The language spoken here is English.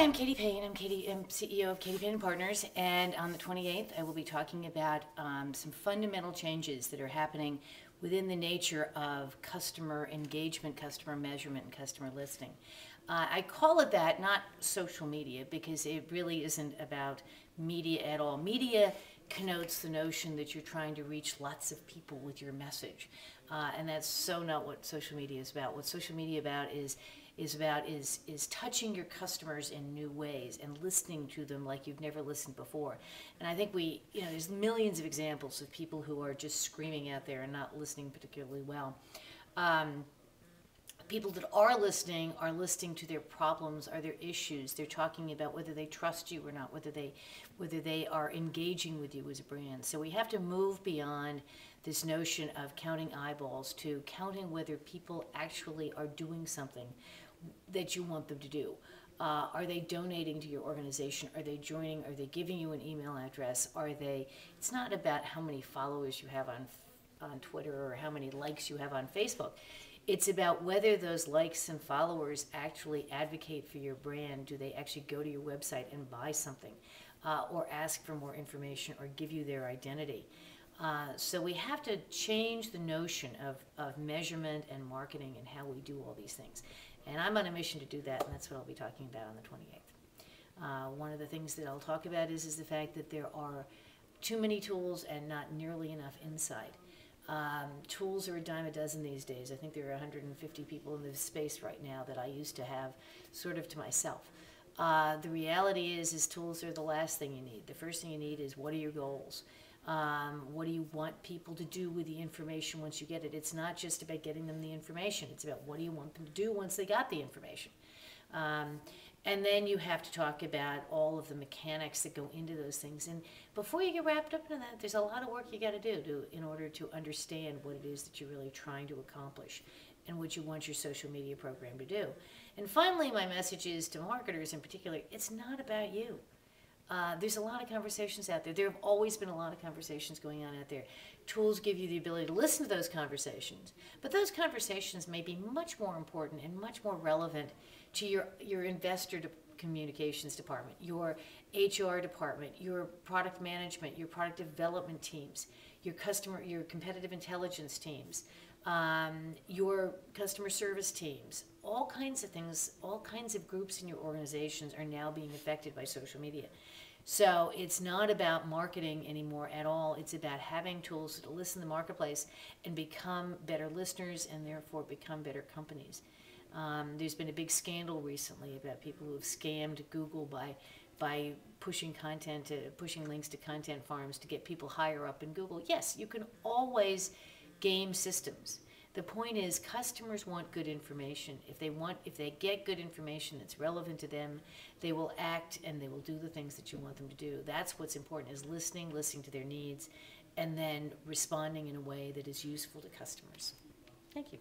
Hi, I'm Katie Paine. I'm CEO of Katie Paine Partners, and on the 28th, I will be talking about some fundamental changes that are happening within the nature of customer engagement, customer measurement, and customer listening. I call it that, not social media, because it really isn't about media at all. Media connotes the notion that you're trying to reach lots of people with your message, and that's so not what social media is about. What social media is touching your customers in new ways and listening to them like you've never listened before. And I think there's millions of examples of people who are just screaming out there and not listening particularly well. People that are listening to their problems or their issues. They're talking about whether they trust you or not, whether they are engaging with you as a brand. So we have to move beyond this notion of counting eyeballs to counting whether people actually are doing something that you want them to do. Are they donating to your organization? Are they joining? Are they giving you an email address? It's not about how many followers you have on Twitter or how many likes you have on Facebook. It's about whether those likes and followers actually advocate for your brand. Do they actually go to your website and buy something or ask for more information or give you their identity? So we have to change the notion of measurement and marketing and how we do all these things. And I'm on a mission to do that, and that's what I'll be talking about on the 28th. One of the things that I'll talk about is the fact that there are too many tools and not nearly enough insight. Tools are a dime a dozen these days. I think there are 150 people in this space right now that I used to have sort of to myself. The reality is tools are the last thing you need. The first thing you need is, what are your goals? What do you want people to do with the information once you get it? It's not just about getting them the information. It's about what do you want them to do once they got the information. And then you have to talk about all of the mechanics that go into those things. And before you get wrapped up in that, there's a lot of work you got to do in order to understand what it is that you're really trying to accomplish and what you want your social media program to do. And finally, my message is to marketers in particular, it's not about you. There's a lot of conversations out there. There have always been a lot of conversations going on out there. Tools give you the ability to listen to those conversations, but those conversations may be much more important and much more relevant to your investor communications department, your HR department, your product management, your product development teams, your competitive intelligence teams, your customer service teams. All kinds of things, all kinds of groups in your organizations are now being affected by social media. So it's not about marketing anymore at all. It's about having tools to listen to the marketplace and become better listeners and therefore become better companies. There's been a big scandal recently about people who have scammed Google by pushing links to content farms to get people higher up in Google. Yes, you can always game systems. The point is, customers want good information. If they get good information that's relevant to them, they will act and they will do the things that you want them to do. That's what's important, is listening to their needs, and then responding in a way that is useful to customers. Thank you.